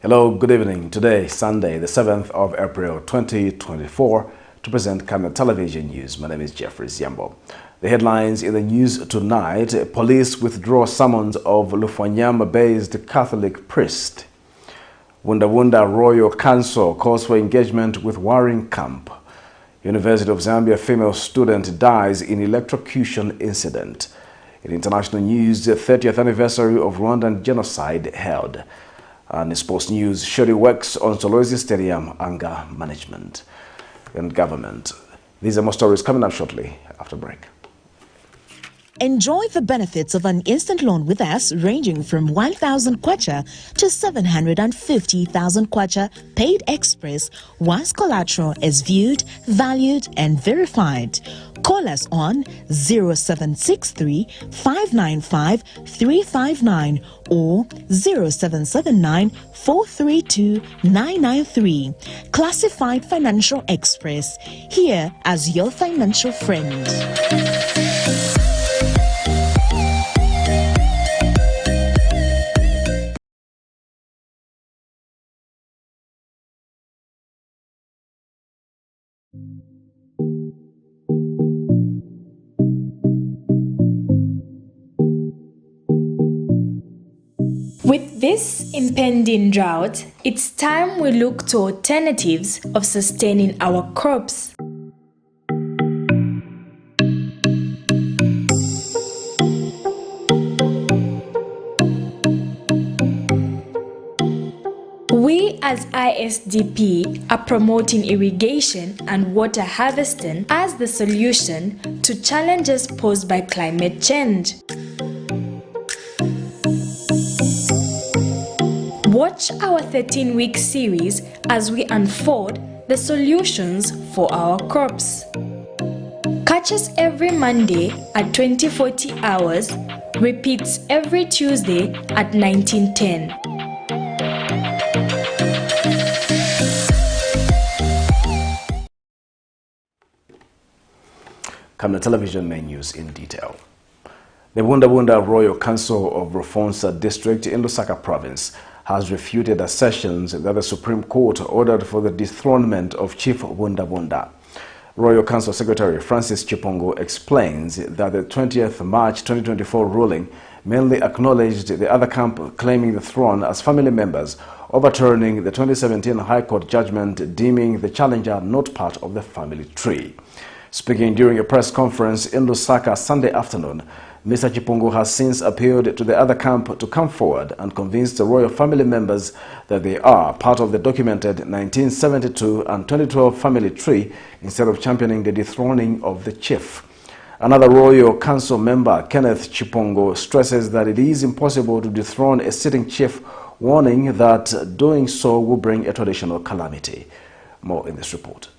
Hello, good evening. Today, Sunday, the 7th of April 2024, to present Camnet Television News. My name is Jeffrey Ziambo. The headlines in the news tonight: police withdraw summons of LUFWANYAMA-based Catholic priest. BUNDABUNDA Royal Council calls for engagement with warring camp. University of Zambia female student dies in electrocution incident. In international news, the 30th anniversary of Rwandan genocide held. And in sports news, SHODDY works on SOLWEZI Stadium anger management and government. These are more stories coming up shortly after break. Enjoy the benefits of an instant loan with us ranging from 1,000 kwacha to 750,000 kwacha paid express once collateral is viewed, valued and verified. Call us on 0763 595 359 or 0779 432 993. Classified Financial Express, here as your financial friend. With this impending drought, it's time we look to alternatives of sustaining our crops. We as ISDP are promoting irrigation and water harvesting as the solution to challenges posed by climate change. Watch our 13-week series as we unfold the solutions for our crops. Catch us every Monday at 2040 hours, repeats every Tuesday at 1910. Camnet Television main news in detail. The BUNDABUNDA Royal Council of Rufonsa District in Lusaka Province has refuted assertions that the Supreme Court ordered for the dethronement of Chief BUNDABUNDA. Royal Council Secretary Francis Chipongo explains that the 20th March 2024 ruling mainly acknowledged the other camp claiming the throne as family members, overturning the 2017 High Court judgment deeming the challenger not part of the family tree. Speaking during a press conference in Lusaka Sunday afternoon, Mr. Chipongo has since appealed to the other camp to come forward and convince the royal family members that they are part of the documented 1972 and 2012 family tree instead of championing the dethroning of the chief. Another Royal Council member, Kenneth Chipongo, stresses that it is impossible to dethrone a sitting chief, warning that doing so will bring a traditional calamity. More in this report.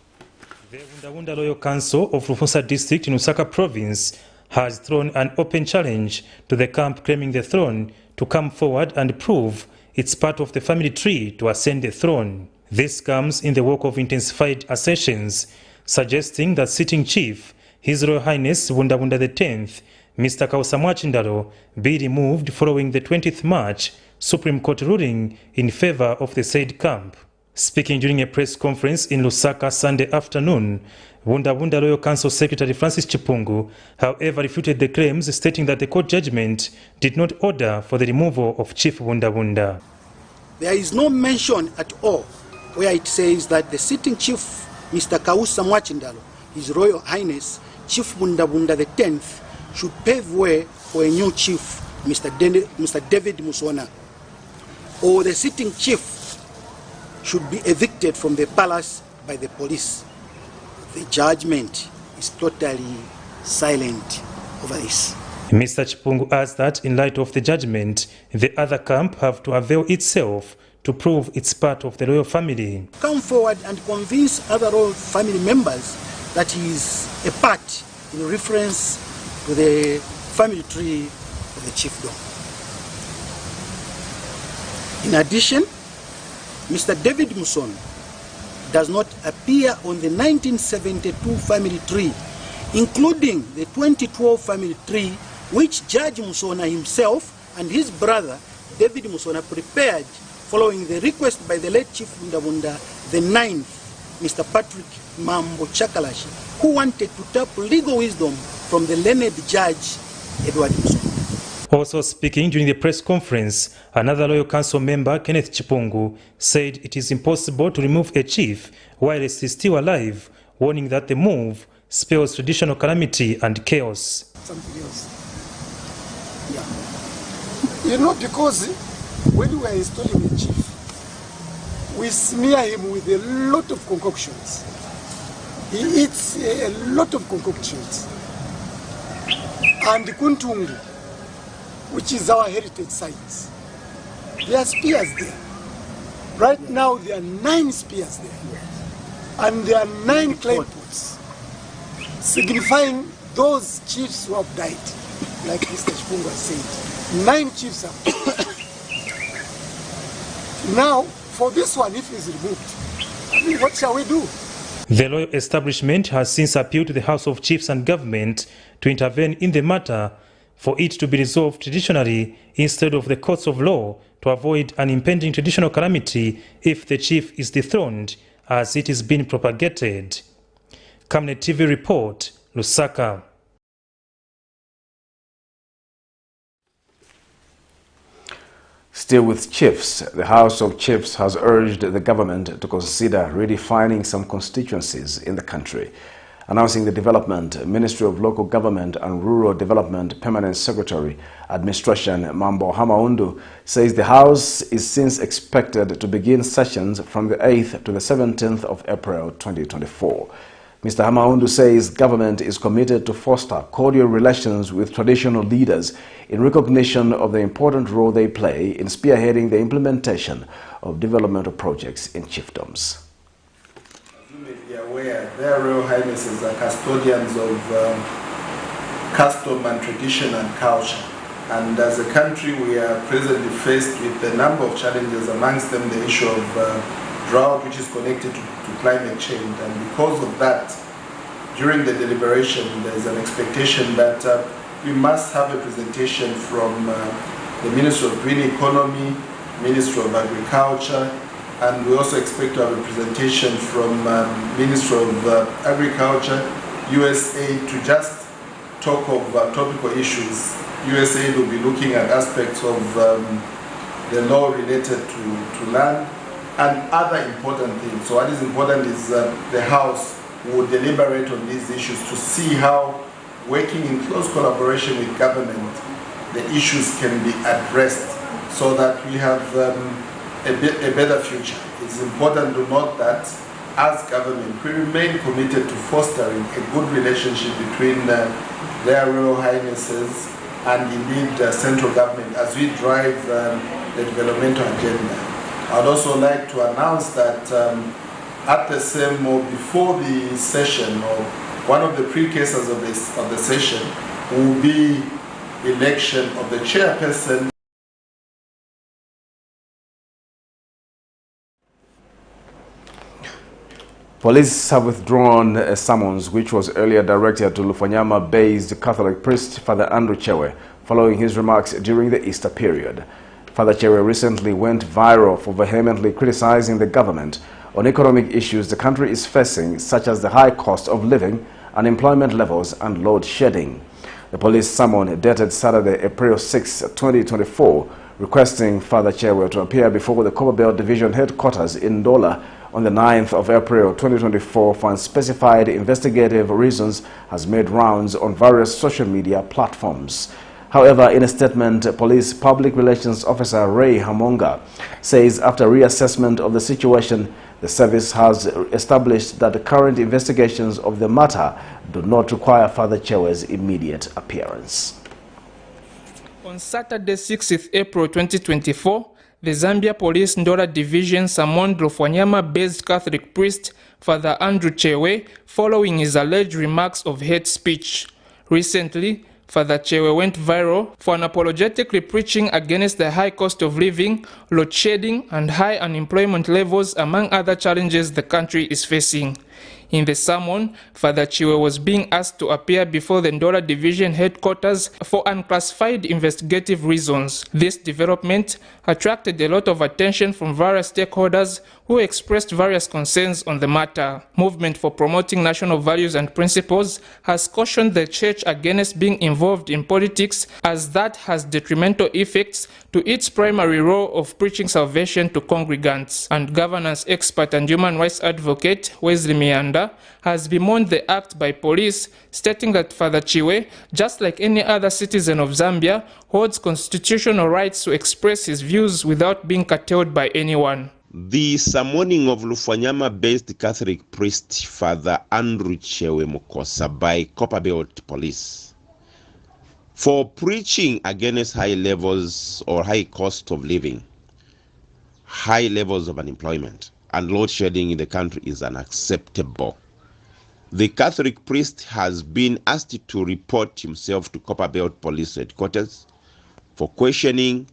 The BUNDABUNDA Royal Council of Rufonsa District in Lusaka Province has thrown an open challenge to the camp claiming the throne to come forward and prove it's part of the family tree to ascend the throne. This comes in the wake of intensified assertions suggesting that sitting chief, His Royal Highness BUNDABUNDA X, Mr. Kausa Mwachindalo, be removed following the 20th March Supreme Court ruling in favor of the said camp. Speaking during a press conference in Lusaka Sunday afternoon, BUNDABUNDA Royal Council Secretary Francis Chipongo, however, refuted the claims, stating that the court judgment did not order for the removal of Chief BUNDABUNDA. There is no mention at all where it says that the sitting chief, Mr. Kausa Mwachindalo, His Royal Highness Chief BUNDABUNDA X, should pave way for a new chief, Mr. David Musona, or the sitting chief should be evicted from the palace by the police. The judgment is totally silent over this. Mr. Chipongo adds that in light of the judgment, the other camp have to avail itself to prove it's part of the royal family. Come forward and convince other royal family members that he is a part in reference to the family tree of the chiefdom. In addition, Mr. David Muson does not appear on the 1972 family tree, including the 2012 family tree, which Judge Musona himself and his brother David Musona prepared following the request by the late Chief Bundabunda, the 9th, Mr. Patrick Mambo Chakalashi, who wanted to tap legal wisdom from the learned judge, Edward Musonga. Also speaking during the press conference, another Royal Council member, Kenneth Chipungu, said it is impossible to remove a chief while he is still alive, warning that the move spells traditional calamity and chaos. Something else. Yeah. You know, because when we are installing a chief, we smear him with a lot of concoctions. He eats a lot of concoctions. And Kuntungu, which is our heritage site, there are spears there. Right now there are 9 spears there. And there are 9 clay pots, signifying those chiefs who have died, like Mr. Chipungu said. 9 chiefs have died. Now, for this one, if it's removed, I mean, what shall we do? The royal establishment has since appealed to the House of Chiefs and Government to intervene in the matter for it to be resolved traditionally instead of the courts of law to avoid an impending traditional calamity if the chief is dethroned, as it is being propagated. Camnet TV report, Lusaka. Still with chiefs, the House of Chiefs has urged the government to consider redefining some constituencies in the country. Announcing the development, Ministry of Local Government and Rural Development Permanent Secretary, Administration Mambo Hamaundu, says the House is since expected to begin sessions from the 8th to the 17th of April 2024. Mr. Hamaundu says government is committed to foster cordial relations with traditional leaders in recognition of the important role they play in spearheading the implementation of developmental projects in chiefdoms. You may be aware, their Royal Highnesses are custodians of custom and tradition and culture. And as a country, we are presently faced with a number of challenges, amongst them the issue of drought, which is connected to climate change. And because of that, during the deliberation, there is an expectation that we must have a presentation from the Ministry of Green Economy, Ministry of Agriculture, and we also expect to have a presentation from Ministry of Agriculture, USAID, to just talk of topical issues. USAID will be looking at aspects of the law related to land and other important things. So what is important is the House will deliberate on these issues to see how, working in close collaboration with government, the issues can be addressed so that we have a better future. It's important to note that as government, we remain committed to fostering a good relationship between their Royal Highnesses and indeed central government as we drive the developmental agenda. I'd also like to announce that at the same or before the session, or one of the precursors of the session, will be election of the chairperson. Police have withdrawn a summons which was earlier directed to LUFWANYAMA-based Catholic priest Father Andrew Chewe following his remarks during the Easter period. Father Chewe recently went viral for vehemently criticizing the government on economic issues the country is facing, such as the high cost of living, unemployment levels and load shedding. The police summon dated Saturday, April 6, 2024, requesting Father Chewe to appear before the Copperbelt Division headquarters in Ndola on the 9th of April 2024 for unspecified investigative reasons has made rounds on various social media platforms. However, in a statement, Police Public Relations Officer Ray Hamonga says after reassessment of the situation, the service has established that the current investigations of the matter do not require Father Chewe's immediate appearance. On Saturday, 6th April 2024, the Zambia Police Ndola Division summoned LUFWANYAMA-based Catholic priest Father Andrew Chewe following his alleged remarks of hate speech. Recently, Father Chewe went viral for unapologetically preaching against the high cost of living, load shedding, and high unemployment levels, among other challenges the country is facing. In the sermon, Father Chiwe was being asked to appear before the Ndora Division headquarters for unclassified investigative reasons. This development attracted a lot of attention from various stakeholders who expressed various concerns on the matter. Movement for Promoting National Values and Principles has cautioned the church against being involved in politics, as that has detrimental effects to its primary role of preaching salvation to congregants. And governance expert and human rights advocate Wesley Mianda has bemoaned the act by police, stating that Father Chiwe, just like any other citizen of Zambia, holds constitutional rights to express his views without being curtailed by anyone. The summoning of LUFWANYAMA-based Catholic priest Father Andrew Chewe Mukosa by Copperbelt Police for preaching against high levels or high cost of living, high levels of unemployment, and load shedding in the country is unacceptable. The Catholic priest has been asked to report himself to Copperbelt Police Headquarters for questioning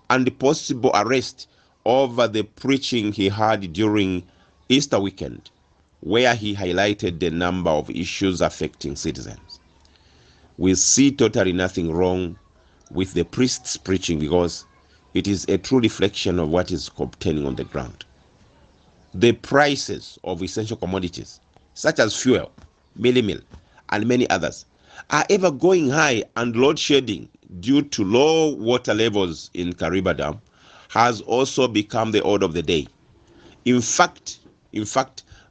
and possible arrest over the preaching he had during Easter weekend, where he highlighted the number of issues affecting citizens. We see totally nothing wrong with the priest's preaching because it is a true reflection of what is obtaining on the ground. The prices of essential commodities, such as fuel, meal, and many others, are ever going high, and load shedding due to low water levels in Kariba Dam has also become the order of the day. In fact,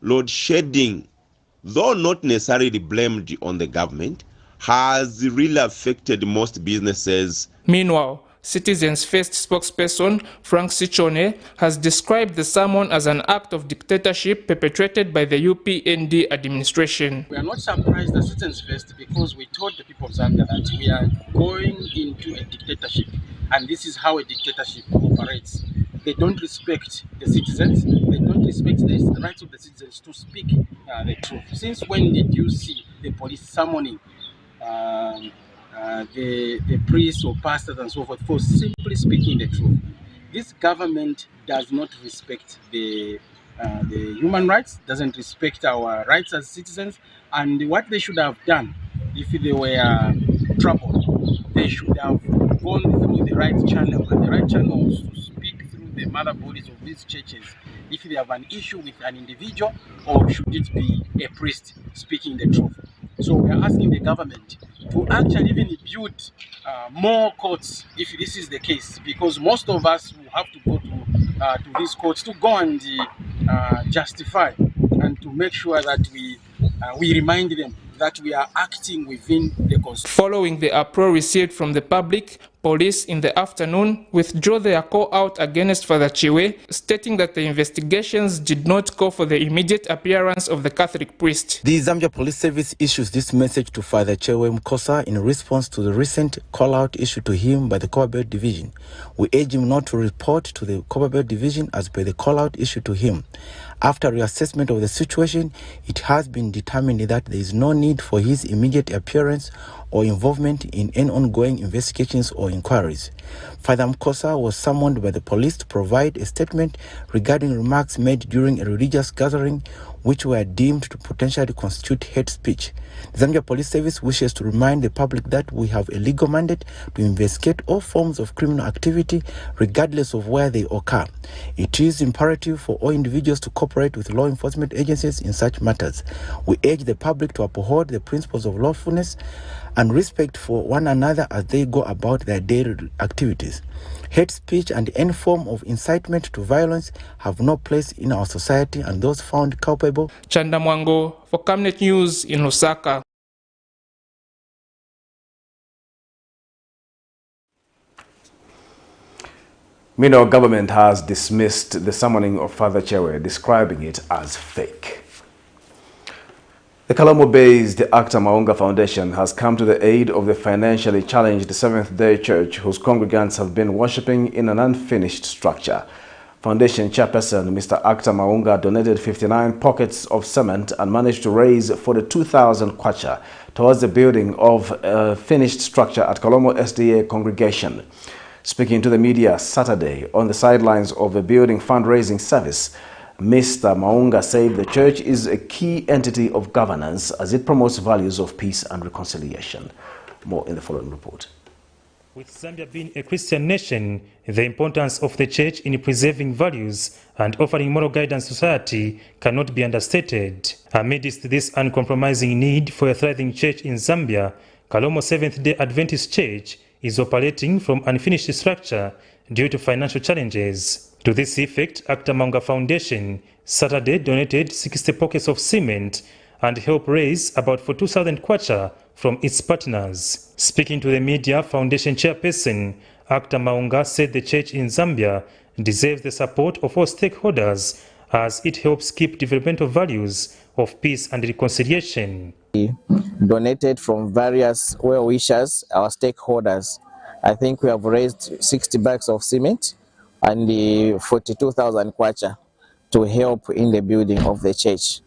load shedding, though not necessarily blamed on the government, has really affected most businesses. Meanwhile, Citizens First spokesperson Frank Sichone has described the sermon as an act of dictatorship perpetrated by the UPND administration. We are not surprised as Citizens First because we told the people of Zambia that we are going into a dictatorship, and this is how a dictatorship operates. They don't respect the citizens, they don't respect the rights of the citizens to speak the truth. Since when did you see the police summoning the priests or pastors and so forth for simply speaking the truth? This government does not respect the human rights, doesn't respect our rights as citizens, and what they should have done if they were troubled, they should have gone through the right channel, and the right channel was to speak through the mother bodies of these churches if they have an issue with an individual, or should it be a priest speaking the truth. So we are asking the government to actually even build more courts if this is the case, because most of us will have to go to these courts to go and justify and to make sure that we remind them that we are acting within the Constitution. Following the uproar received from the public, police in the afternoon withdrew their call out against Father Chiwe, stating that the investigations did not call for the immediate appearance of the Catholic priest. The Zambia Police Service issues this message to Father Chiwe Mukosa in response to the recent call-out issued to him by the Copperbelt Division. We urge him not to report to the Copperbelt Division as per the call-out issued to him. After reassessment of the situation, it has been determined that there is no need for his immediate appearance or involvement in any ongoing investigations or inquiries. Father Mukosa was summoned by the police to provide a statement regarding remarks made during a religious gathering which were deemed to potentially constitute hate speech. The Zambia Police Service wishes to remind the public that we have a legal mandate to investigate all forms of criminal activity regardless of where they occur. It is imperative for all individuals to cooperate with law enforcement agencies in such matters. We urge the public to uphold the principles of lawfulness and respect for one another as they go about their daily activities. Hate speech and any form of incitement to violence have no place in our society, and those found culpable. Chanda Mwango for Camnet News in Lusaka. Meanwhile, government has dismissed the summoning of Father Chiwe, describing it as fake. The Kalamo-based Acta Maunga Foundation has come to the aid of the financially challenged Seventh-day Church, whose congregants have been worshipping in an unfinished structure. Foundation chairperson Mr. Acta Maunga donated 59 pockets of cement and managed to raise 42,000 kwacha towards the building of a finished structure at Kalomo SDA congregation. Speaking to the media Saturday on the sidelines of a building fundraising service, Mr. Maunga said the church is a key entity of governance as it promotes values of peace and reconciliation. More in the following report. With Zambia being a Christian nation, the importance of the church in preserving values and offering moral guidance to society cannot be understated. Amidst this uncompromising need for a thriving church in Zambia, Kalomo Seventh-day Adventist Church is operating from unfinished structure due to financial challenges. To this effect, Acta Maunga Foundation Saturday donated 60 pockets of cement and helped raise about 42,000 kwacha from its partners. Speaking to the media, Foundation Chairperson Acta Maunga said the church in Zambia deserves the support of all stakeholders as it helps keep developmental values of peace and reconciliation. Donated from various well-wishers, our stakeholders. I think we have raised 60 bags of cement and 42,000 kwacha to help in the building of the church.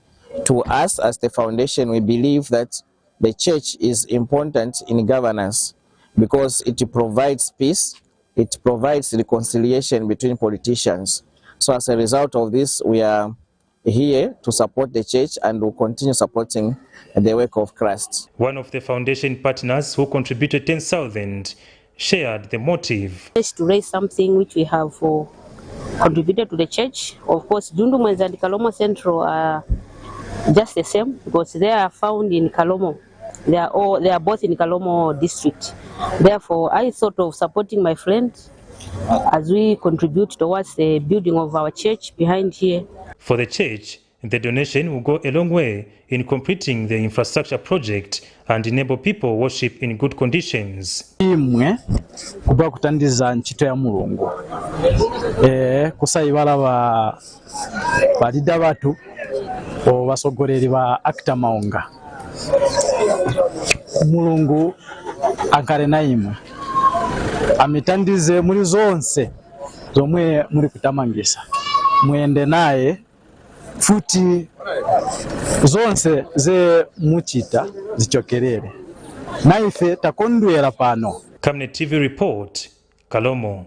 To us as the foundation, we believe that the church is important in governance because it provides peace, it provides reconciliation between politicians. So as a result of this, we are here to support the church and will continue supporting the work of Christ. One of the foundation partners who contributed 10,000 shared the motive. To raise something which we have contributed to the church. Of course, Jundumwezi and Kalomo Central are just the same because they are found in Kalomo. They are both in Kalomo district. Therefore, I thought of supporting my friend as we contribute towards the building of our church behind here. For the church, the donation will go a long way in completing the infrastructure project and enable people worship in good conditions. Imwe kuba kutandiza nchito ya mulungu kusayibala balida batu basogolera ba Acta Maunga mulungu ankale naimwe amitandize muri zonse zomwe muri kutamangisa mwende naye futi zonse ze muchita zichokerere naife takondwera pano. Camnet TV report, Kalomo.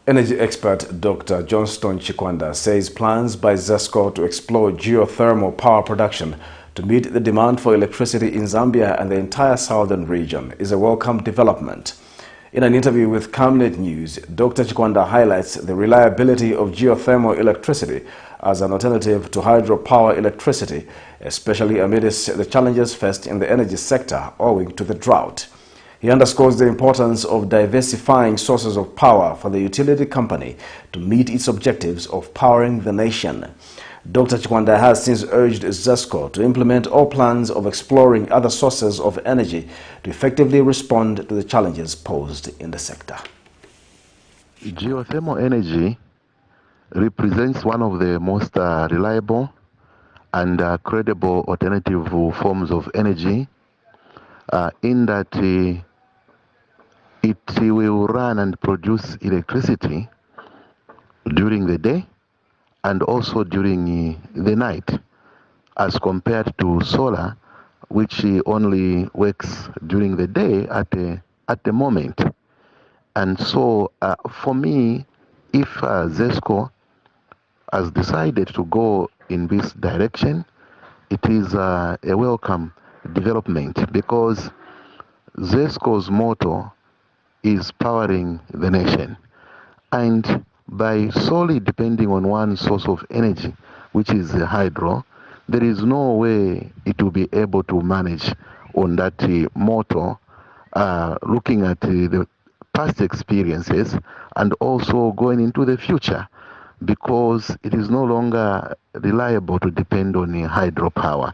Energy expert Dr. Johnston Chikwanda says plans by ZESCO to explore geothermal power production to meet the demand for electricity in Zambia and the entire southern region is a welcome development. In an interview with Camnet News, Dr. Chikwanda highlights the reliability of geothermal electricity as an alternative to hydropower electricity, especially amidst the challenges faced in the energy sector owing to the drought. He underscores the importance of diversifying sources of power for the utility company to meet its objectives of powering the nation. Dr. Chikwanda has since urged ZESCO to implement all plans of exploring other sources of energy to effectively respond to the challenges posed in the sector. Geothermal energy represents one of the most reliable and credible alternative forms of energy in that it will run and produce electricity during the day and also during the night, as compared to solar, which only works during the day at the moment. And so for me, if ZESCO has decided to go in this direction, it is a welcome development, because ZESCO's motto is powering the nation. And by solely depending on one source of energy, which is hydro, there is no way it will be able to manage on that motto, looking at the past experiences and also going into the future, because it is no longer reliable to depend on hydropower.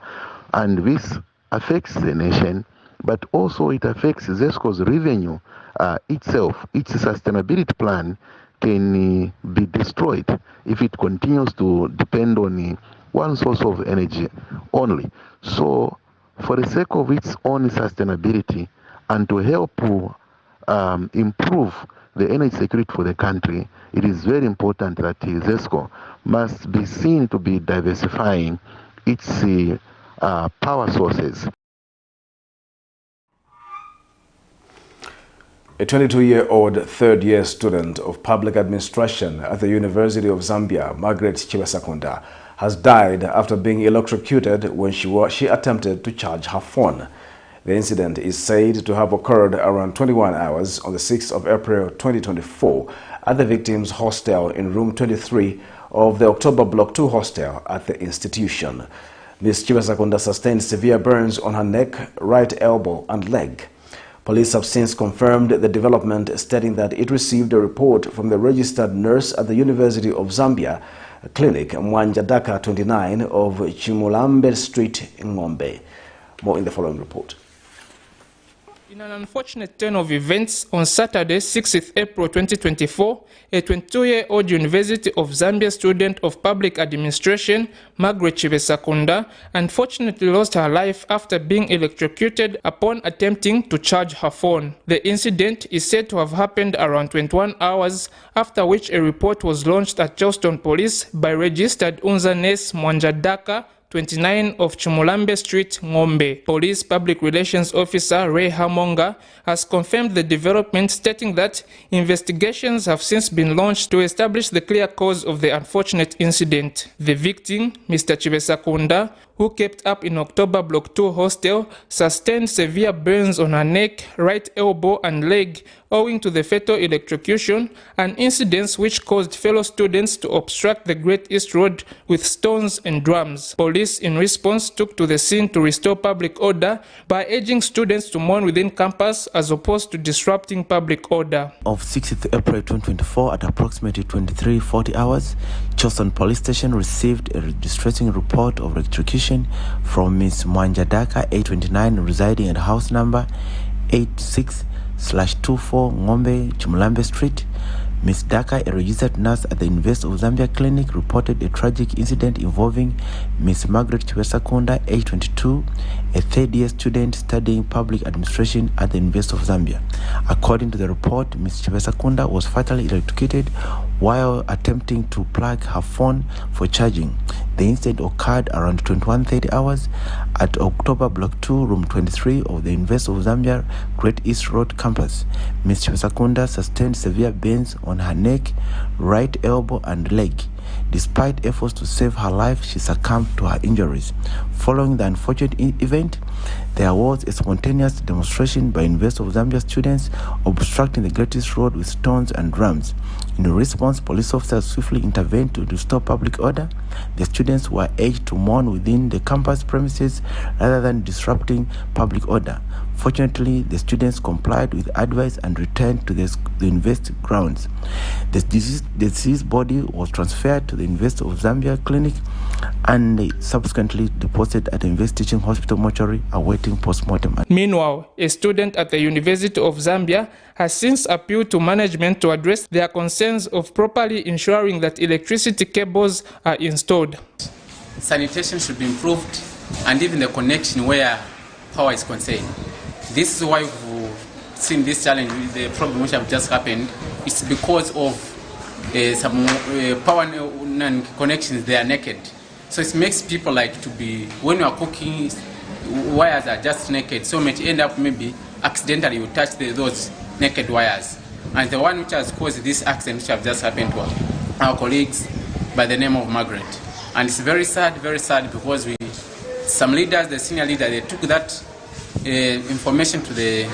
And this affects the nation, but also it affects ZESCO's revenue itself. Its sustainability plan can be destroyed if it continues to depend on one source of energy only. So for the sake of its own sustainability and to help improve the energy security for the country, it is very important that ZESCO must be seen to be diversifying its power sources. A 22-year-old third-year student of public administration at the University of Zambia, Margaret Chibesakunda, has died after being electrocuted when she attempted to charge her phone. The incident is said to have occurred around 21 hours on the 6th of April 2024 at the victim's hostel in room 23 of the October Block 2 hostel at the institution. Ms. Chibesakunda sustained severe burns on her neck, right elbow and leg. Police have since confirmed the development, stating that it received a report from the registered nurse at the University of Zambia Clinic, Mwanjadaka 29 of Chimulambe Street, Ngombe. More in the following report. In an unfortunate turn of events, on Saturday, 6th April 2024, a 22-year-old University of Zambia student of public administration, Margaret Chibesakunda, unfortunately lost her life after being electrocuted upon attempting to charge her phone. The incident is said to have happened around 21 hours, after which a report was launched at Charleston Police by registered Unza nurse Mwanjadaka 29 of Chumulambe Street, Ngombe. Police Public Relations Officer Ray Hamonga has confirmed the development, stating that investigations have since been launched to establish the clear cause of the unfortunate incident. The victim, Mr. Chibesakunda, who kept up in October Block 2 hostel, sustained severe burns on her neck, right elbow and leg owing to the fatal electrocution, an incident which caused fellow students to obstruct the Great East Road with stones and drums. Police in response took to the scene to restore public order by urging students to mourn within campus as opposed to disrupting public order. Of 6th April 2024 at approximately 23:40 hours, Charleston Police Station received a distressing report of electrocution from Ms. Mwanjadaka, 829, residing at house number 86/24 Ngombe, Chumulambe Street. Ms. Daka, a registered nurse at the University of Zambia Clinic, reported a tragic incident involving Ms. Margaret Chibesakunda, age 22, a third-year student studying public administration at the University of Zambia. According to the report, Ms. Chibesakunda was fatally electrocuted while attempting to plug her phone for charging. The incident occurred around 21:30 hours at October Block 2, Room 23 of the University of Zambia Great East Road campus. Ms. Chibesakunda sustained severe burns on her neck, right elbow and leg. Despite efforts to save her life, she succumbed to her injuries. Following the unfortunate event, there was a spontaneous demonstration by University of Zambia students obstructing the Great East Road with stones and drums. In response, police officers swiftly intervened to restore public order. The students were urged to mourn within the campus premises rather than disrupting public order. Fortunately, the students complied with advice and returned to the university grounds. The deceased body was transferred to the University of Zambia Clinic and subsequently deposited at the University Teaching Hospital mortuary awaiting postmortem. Meanwhile, a student at the University of Zambia has since appealed to management to address their concerns of properly ensuring that electricity cables are installed. Sanitation should be improved, and even the connection where power is concerned. This is why we've seen this challenge, the problem which have just happened. It's because of some power connections, they are naked. So it makes people like to be, when you are cooking, wires are just naked, so it end up maybe accidentally you touch those naked wires. And the one which has caused this accident which have just happened to our colleagues by the name of Margaret. And it's very sad because some leaders, the senior leader, they took that information to the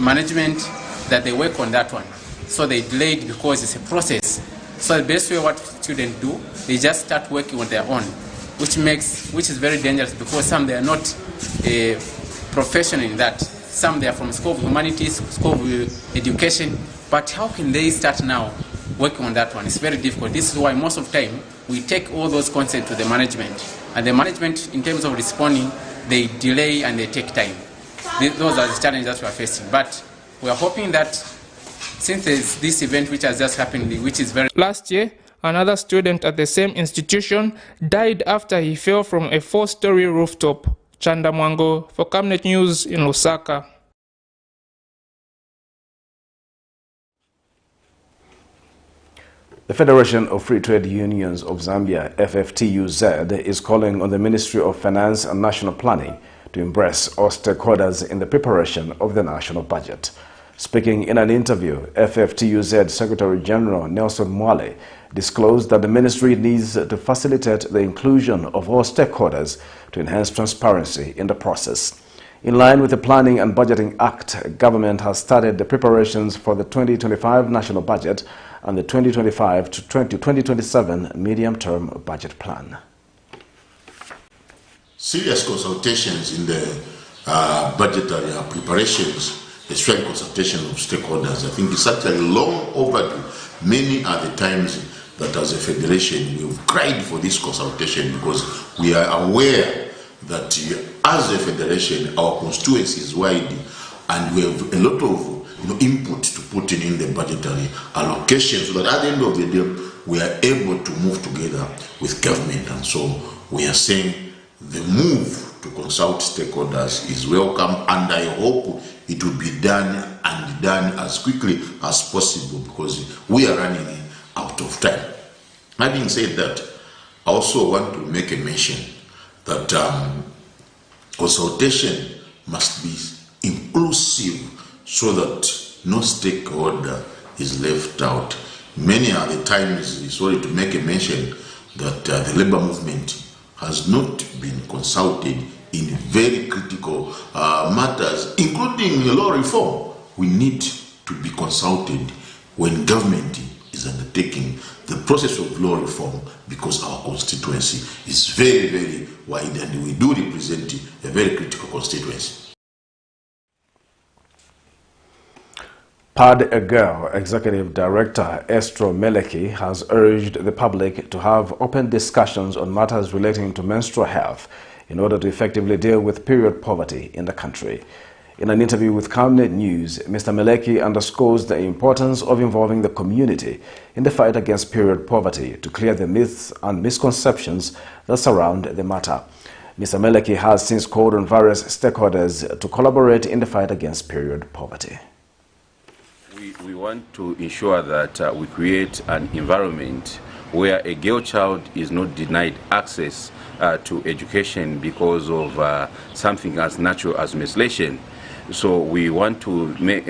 management that they work on that one. So they delayed because it's a process. So the best way what students do, they just start working on their own, which is very dangerous because some they are not professional in that. Some they are from School of Humanities, School of Education, but how can they start now working on that one? It's very difficult. This is why most of the time we take all those concepts to the management, and the management in terms of responding, they delay and they take time. Those are the challenges that we are facing, but we are hoping that since there's this event which has just happened, which is very... Last year, another student at the same institution died after he fell from a 4-story rooftop. Chanda Mwango for Camnet News in Lusaka. The Federation of Free Trade Unions of Zambia, FFTUZ, is calling on the Ministry of Finance and National Planning to embrace all stakeholders in the preparation of the national budget. Speaking in an interview, FFTUZ Secretary General Nelson Mwale disclosed that the ministry needs to facilitate the inclusion of all stakeholders to enhance transparency in the process. In line with the Planning and Budgeting Act, government has started the preparations for the 2025 national budget and the 2025 to 2027 medium-term budget plan. Serious consultations in the budgetary preparations, especially consultation of stakeholders, I think it's actually long overdue. Many are the times that as a federation we've cried for this consultation because we are aware that as a federation our constituency is wide and we have a lot of input to put in the budgetary allocation, so that at the end of the day we are able to move together with government. And so we are saying the move to consult stakeholders is welcome, and I hope it will be done and done as quickly as possible because we are running out of time. Having said that, I also want to make a mention that consultation must be inclusive so that no stakeholder is left out. Many are the times, sorry to make a mention, that the labor movement has not been consulted in very critical matters, including the law reform. We need to be consulted when government is undertaking the process of law reform because our constituency is very, very wide and we do represent a very critical constituency. PAD Girl Executive Director Estro Meleki has urged the public to have open discussions on matters relating to menstrual health in order to effectively deal with period poverty in the country. In an interview with Camnet News, Mr. Meleki underscores the importance of involving the community in the fight against period poverty to clear the myths and misconceptions that surround the matter. Mr. Meleki has since called on various stakeholders to collaborate in the fight against period poverty. We want to ensure that we create an environment where a girl child is not denied access to education because of something as natural as menstruation. So we want to make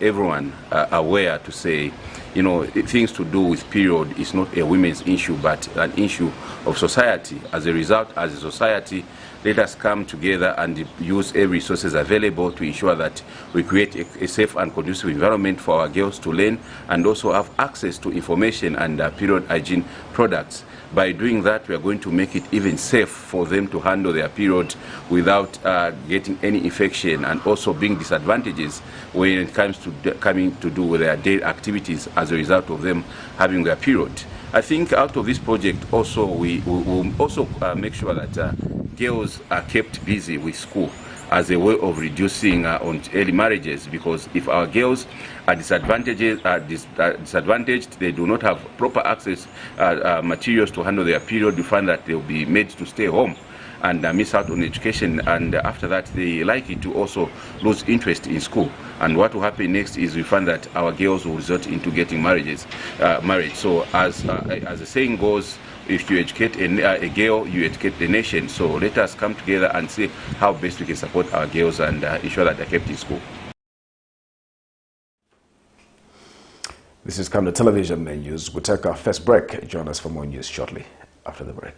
everyone aware to say, things to do with period is not a women's issue, but an issue of society. As a result, as a society, let us come together and use every resources available to ensure that we create a safe and conducive environment for our girls to learn and also have access to information and period hygiene products. By doing that, we are going to make it even safe for them to handle their period without getting any infection and also being disadvantages when it comes to coming to do with their daily activities as a result of them having their period. I think out of this project also we will also make sure that girls are kept busy with school as a way of reducing on early marriages, because if our girls are disadvantaged, they do not have proper access materials to handle their period, you find that they will be made to stay home and miss out on education, and after that they likely to also lose interest in school. And what will happen next is we find that our girls will resort into getting married. So as the saying goes, if you educate a girl, you educate the nation. So let us come together and see how best we can support our girls and ensure that they're kept in school. This is Camnet Television News. We'll take our first break. Join us for more news shortly after the break.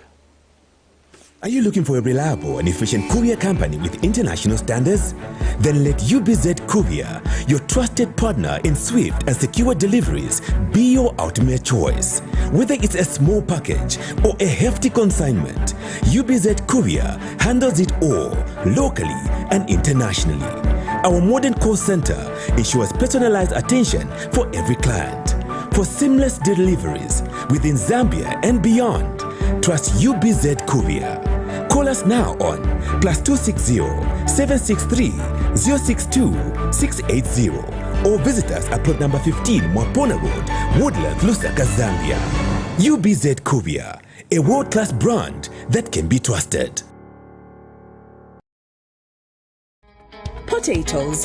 Are you looking for a reliable and efficient courier company with international standards? Then let UBZ Courier, your trusted partner in swift and secure deliveries, be your ultimate choice. Whether it's a small package or a hefty consignment, UBZ Courier handles it all, locally and internationally. Our modern call center ensures personalized attention for every client. For seamless deliveries within Zambia and beyond, trust UBZ Courier. Call us now on +260 763 062 680 or visit us at plot number 15 Mwapona Road, Woodlands, Lusaka, Zambia. UBZ Courier, a world-class brand that can be trusted. potatoes,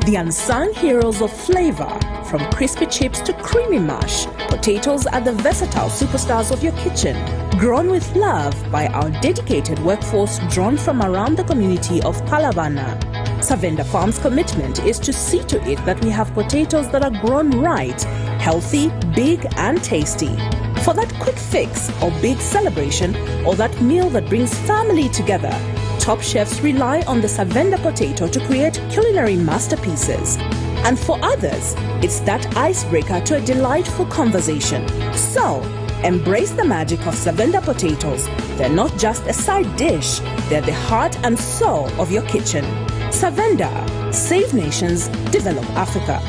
the unsung heroes of flavor. From crispy chips to creamy mash, potatoes are the versatile superstars of your kitchen. Grown with love by our dedicated workforce drawn from around the community of Palavana. Savenda Farm's commitment is to see to it that we have potatoes that are grown right, healthy, big and tasty. For that quick fix or big celebration or that meal that brings family together, top chefs rely on the Savenda potato to create culinary masterpieces. And for others, it's that icebreaker to a delightful conversation. So, embrace the magic of Savenda potatoes. They're not just a side dish, they're the heart and soul of your kitchen. Savenda, save nations, develop Africa.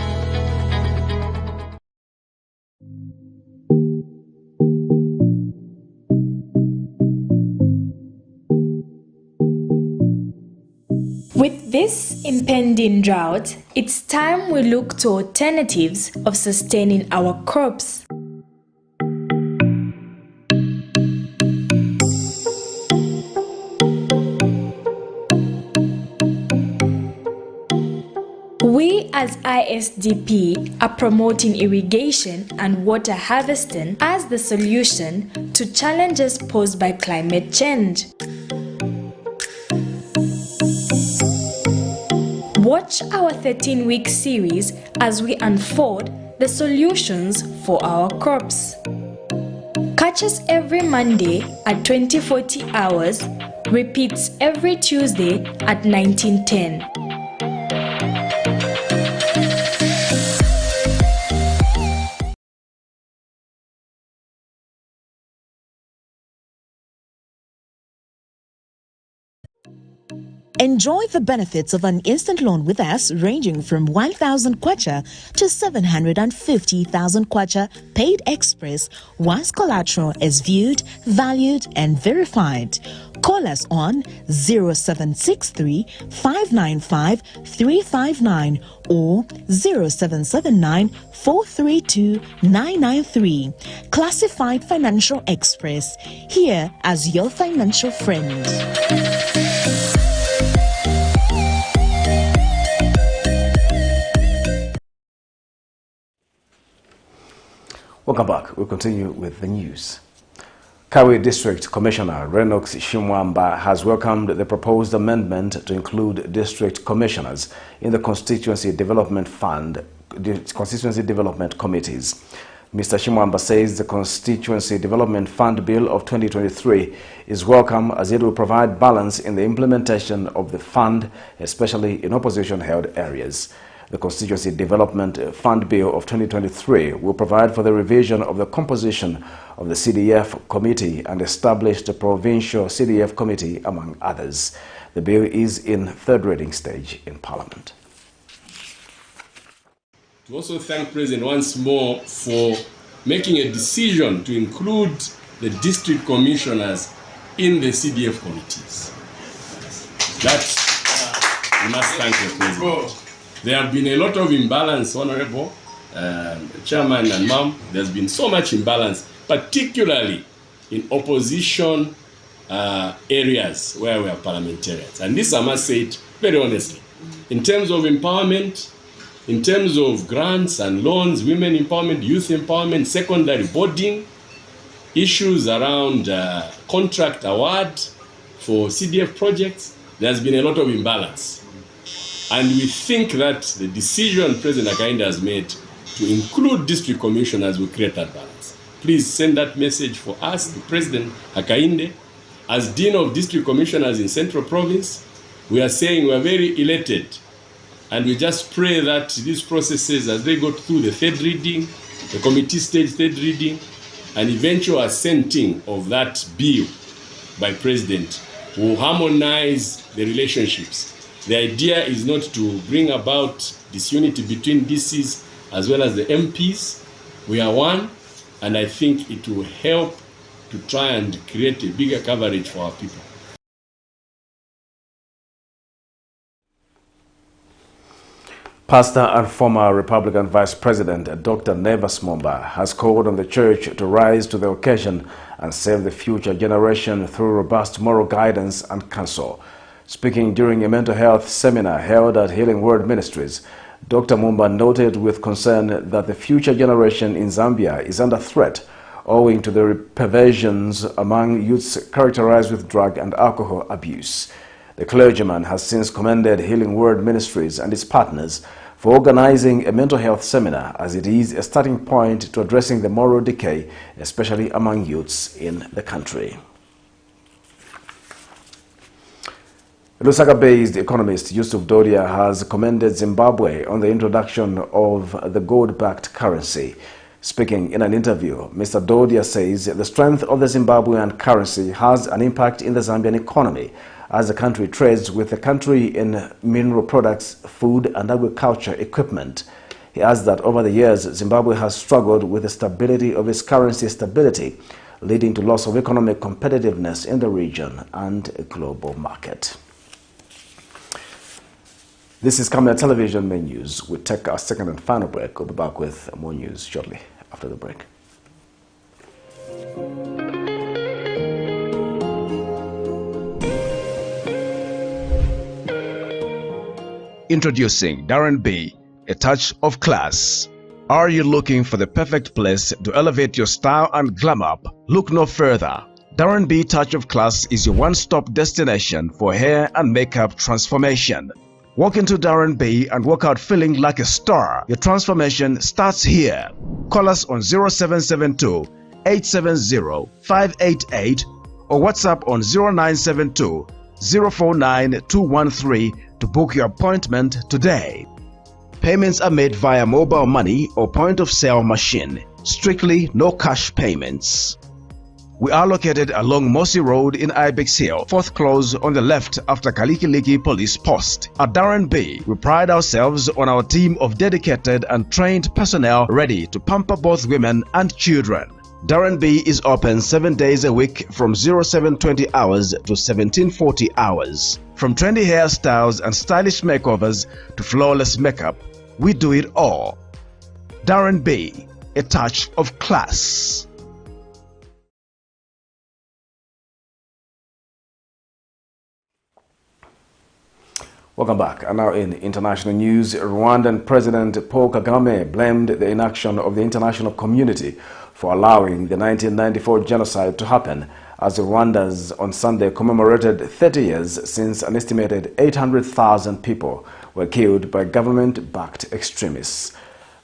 With this impending drought, it's time we look to alternatives of sustaining our crops. We as ISDP are promoting irrigation and water harvesting as the solution to challenges posed by climate change. Watch our 13-week series as we unfold the solutions for our crops. Catch us every Monday at 2040 hours, repeats every Tuesday at 1910. Enjoy the benefits of an instant loan with us ranging from 1,000 kwacha to 750,000 kwacha paid express once collateral is viewed, valued and verified. Call us on 0763 595 359 or 0779 432 993. Classified Financial Express, here as your financial friend. Welcome back. We'll continue with the news. Kawe District Commissioner Renox Shimwamba has welcomed the proposed amendment to include district commissioners in the Constituency Development Fund, Constituency Development Committees. Mr. Shimwamba says the Constituency Development Fund Bill of 2023 is welcome as it will provide balance in the implementation of the fund, especially in opposition-held areas. The Constituency Development Fund Bill of 2023 will provide for the revision of the composition of the CDF Committee and establish the Provincial CDF Committee, among others. The bill is in third reading stage in Parliament. To also thank President once more for making a decision to include the district commissioners in the CDF committees. That we must thank the President. There have been a lot of imbalance, Honorable Chairman and Ma'am. There's been so much imbalance, particularly in opposition areas where we are parliamentarians. And this I must say it very honestly. In terms of empowerment, in terms of grants and loans, women empowerment, youth empowerment, secondary boarding, issues around contract award for CDF projects, there's been a lot of imbalance. And we think that the decision President Hakainde has made to include district commissioners will create that balance. Please send that message for us to President Hakainde. As Dean of District Commissioners in Central Province, we are saying we are very elated. And we just pray that these processes, as they go through the third reading, the committee stage third reading, and eventual assenting of that bill by President, will harmonize the relationships. The idea is not to bring about disunity between DCs as well as the MPs. We are one, and I think it will help to try and create a bigger coverage for our people. Pastor and former Republican Vice President Dr. Nevas Momba has called on the church to rise to the occasion and save the future generation through robust moral guidance and counsel. Speaking during a mental health seminar held at Healing Word Ministries, Dr. Mumba noted with concern that the future generation in Zambia is under threat owing to the perversions among youths characterized with drug and alcohol abuse. The clergyman has since commended Healing Word Ministries and its partners for organizing a mental health seminar, as it is a starting point to addressing the moral decay, especially among youths in the country. Lusaka-based economist Yusuf Dodia has commended Zimbabwe on the introduction of the gold-backed currency. Speaking in an interview, Mr. Dodia says the strength of the Zimbabwean currency has an impact in the Zambian economy, as the country trades with the country in mineral products, food and agriculture equipment. He adds that over the years, Zimbabwe has struggled with the stability of its currency stability, leading to loss of economic competitiveness in the region and a global market. This is Camnet Television Main News. We'll take our second and final break. We'll be back with more news shortly after the break. Introducing Darren B, a touch of class. Are you looking for the perfect place to elevate your style and glam up? Look no further. Darren B Touch of Class is your one-stop destination for hair and makeup transformation. Walk into Darren B and walk out feeling like a star. Your transformation starts here. Call us on 0772 870 588 or WhatsApp on 0972 049 213 to book your appointment today. Payments are made via mobile money or point-of-sale machine. Strictly no cash payments. We are located along Mossy Road in Ibex Hill, fourth close on the left after Kalikiliki Police Post. At Darren B, we pride ourselves on our team of dedicated and trained personnel ready to pamper both women and children. Darren B is open 7 days a week from 0720 hours to 1740 hours. From trendy hairstyles and stylish makeovers to flawless makeup, we do it all. Darren B, a touch of class. Welcome back. And now in international news, Rwandan President Paul Kagame blamed the inaction of the international community for allowing the 1994 genocide to happen, as the Rwandans on Sunday commemorated 30 years since an estimated 800,000 people were killed by government-backed extremists.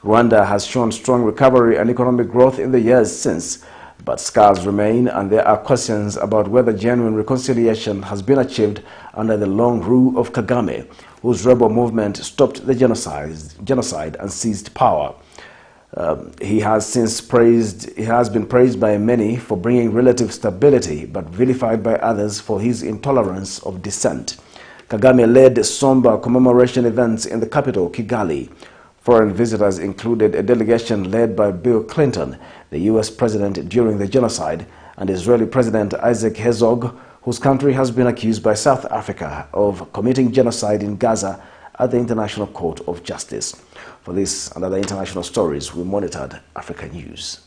Rwanda has shown strong recovery and economic growth in the years since, but scars remain, and there are questions about whether genuine reconciliation has been achieved under the long rule of Kagame, whose rebel movement stopped the genocide and seized power. He has been praised by many for bringing relative stability, but vilified by others for his intolerance of dissent. Kagame led somber commemoration events in the capital, Kigali. Foreign visitors included a delegation led by Bill Clinton, the U.S. president during the genocide, and Israeli President Isaac Herzog, whose country has been accused by South Africa of committing genocide in Gaza at the International Court of Justice. For this and other international stories, we monitored Africa News.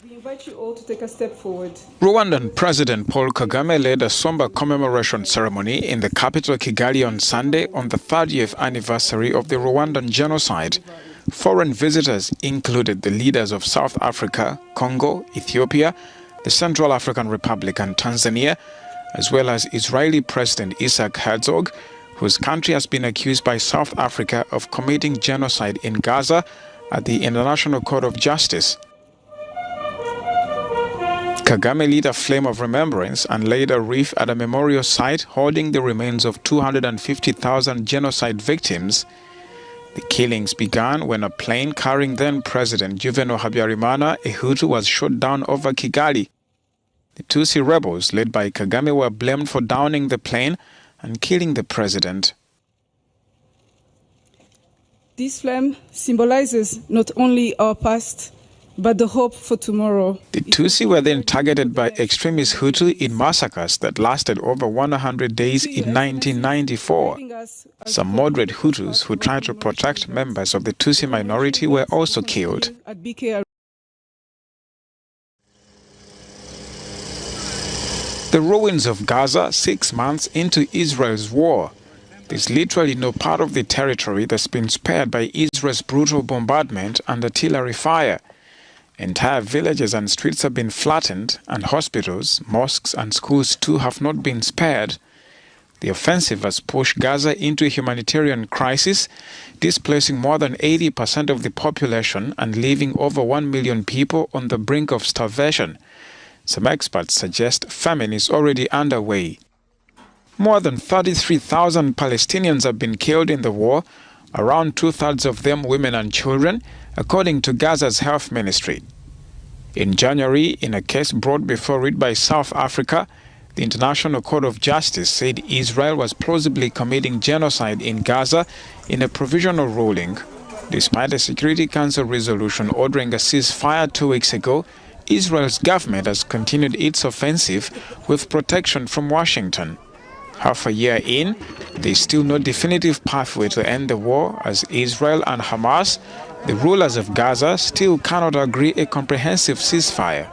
We invite you all to take a step forward. Rwandan President Paul Kagame led a somber commemoration ceremony in the capital Kigali on Sunday on the 30th anniversary of the Rwandan genocide. Foreign visitors included the leaders of South Africa, Congo, Ethiopia, the Central African Republic and Tanzania, as well as Israeli President Isaac Herzog, whose country has been accused by South Africa of committing genocide in Gaza at the International Court of Justice. Kagame lit a flame of remembrance and laid a wreath at a memorial site holding the remains of 250,000 genocide victims. The killings began when a plane carrying then-President Juvenal Habyarimana, a Hutu, was shot down over Kigali. The Tutsi rebels, led by Kagame, were blamed for downing the plane and killing the president. This flame symbolizes not only our past, but the hope for tomorrow. The Tutsi were then targeted by extremist Hutu in massacres that lasted over 100 days in 1994. Some moderate Hutus who tried to protect members of the Tutsi minority were also killed. The The ruins of Gaza 6 months into Israel's war. There's literally no part of the territory that's been spared by Israel's brutal bombardment and artillery fire. Entire villages and streets have been flattened, and hospitals, mosques and schools too have not been spared. The offensive has pushed Gaza into a humanitarian crisis, displacing more than 80% of the population and leaving over 1 million people on the brink of starvation. Some experts suggest famine is already underway. More than 33,000 Palestinians have been killed in the war, around 2/3 of them women and children, according to Gaza's health ministry. In January, in a case brought before it by South Africa, the International Court of Justice said Israel was plausibly committing genocide in Gaza in a provisional ruling. Despite a Security Council resolution ordering a ceasefire 2 weeks ago, Israel's government has continued its offensive with protection from Washington. Half a year in, there is still no definitive pathway to end the war, as Israel and Hamas, the rulers of Gaza, still cannot agree a comprehensive ceasefire.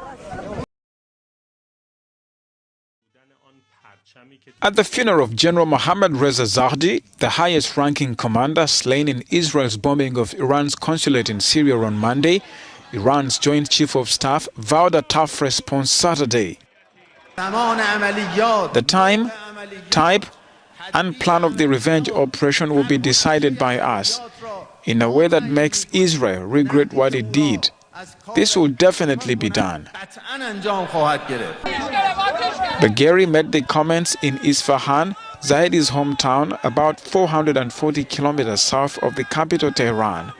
At the funeral of General Mohammad Reza Zardi, the highest-ranking commander slain in Israel's bombing of Iran's consulate in Syria on Monday, Iran's Joint Chief of Staff vowed a tough response Saturday. The time, type, and plan of the revenge operation will be decided by us, in a way that makes Israel regret what it did. This will definitely be done. Bagheri made the comments in Isfahan, Zaidi's hometown, about 440 kilometers south of the capital Tehran.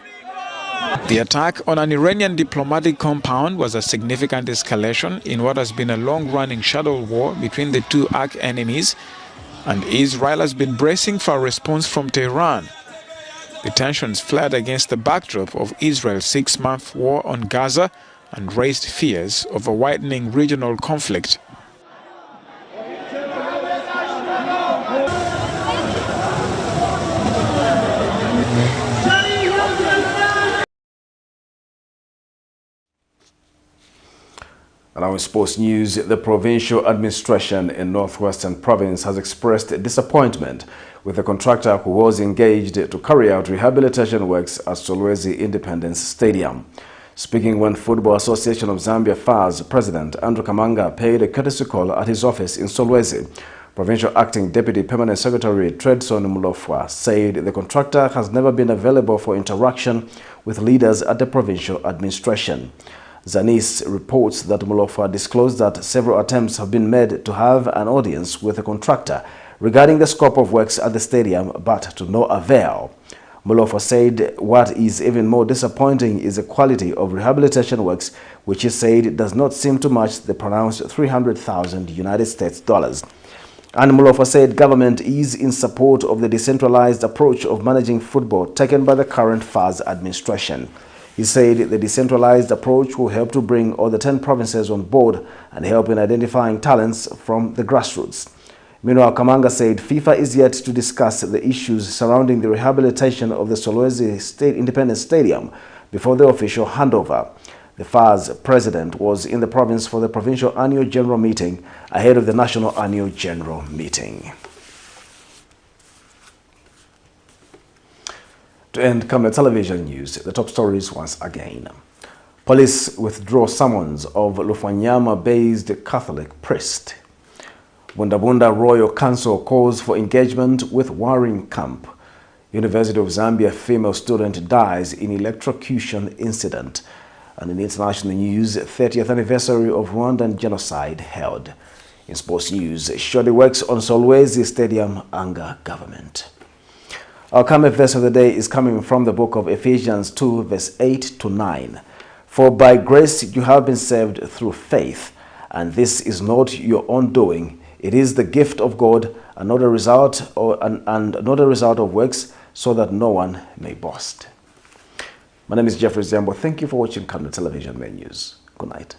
The attack on an Iranian diplomatic compound was a significant escalation in what has been a long-running shadow war between the two arch-enemies, and Israel has been bracing for a response from Tehran. The tensions flared against the backdrop of Israel's 6-month war on Gaza and raised fears of a widening regional conflict. And now in sports news, the provincial administration in Northwestern Province has expressed disappointment with the contractor who was engaged to carry out rehabilitation works at Solwezi Independence Stadium. Speaking when Football Association of Zambia FAS President Andrew Kamanga paid a courtesy call at his office in Solwezi, Provincial Acting Deputy Permanent Secretary Tredson Mulofwa said the contractor has never been available for interaction with leaders at the provincial administration. Zanis reports that Mulofwa disclosed that several attempts have been made to have an audience with the contractor regarding the scope of works at the stadium, but to no avail. Mulofwa said what is even more disappointing is the quality of rehabilitation works, which he said does not seem to match the pronounced 300,000 United States dollars. And Mulofwa said government is in support of the decentralized approach of managing football taken by the current FAS administration. He said the decentralized approach will help to bring all the 10 provinces on board and help in identifying talents from the grassroots. Meanwhile, Kamanga said FIFA is yet to discuss the issues surrounding the rehabilitation of the Solwezi State Independence Stadium before the official handover. The FAS president was in the province for the provincial annual general meeting ahead of the national annual general meeting. To end Camnet television news, the top stories once again. Police withdraw summons of LUFWANYAMA-based Catholic priest. BUNDABUNDA Royal Council calls for engagement with warring camp. University of Zambia female student dies in electrocution incident. And in international news, 30th anniversary of Rwandan genocide held. In sports news, SHODDY works on Solwezi Stadium anger government. Our Camnet verse of the day is coming from the book of Ephesians 2, verse 8 to 9. For by grace you have been saved through faith, and this is not your own doing. It is the gift of God, and not a result of works, so that no one may boast. My name is Jeffrey Zambo. Thank you for watching Camnet Television News. Good night.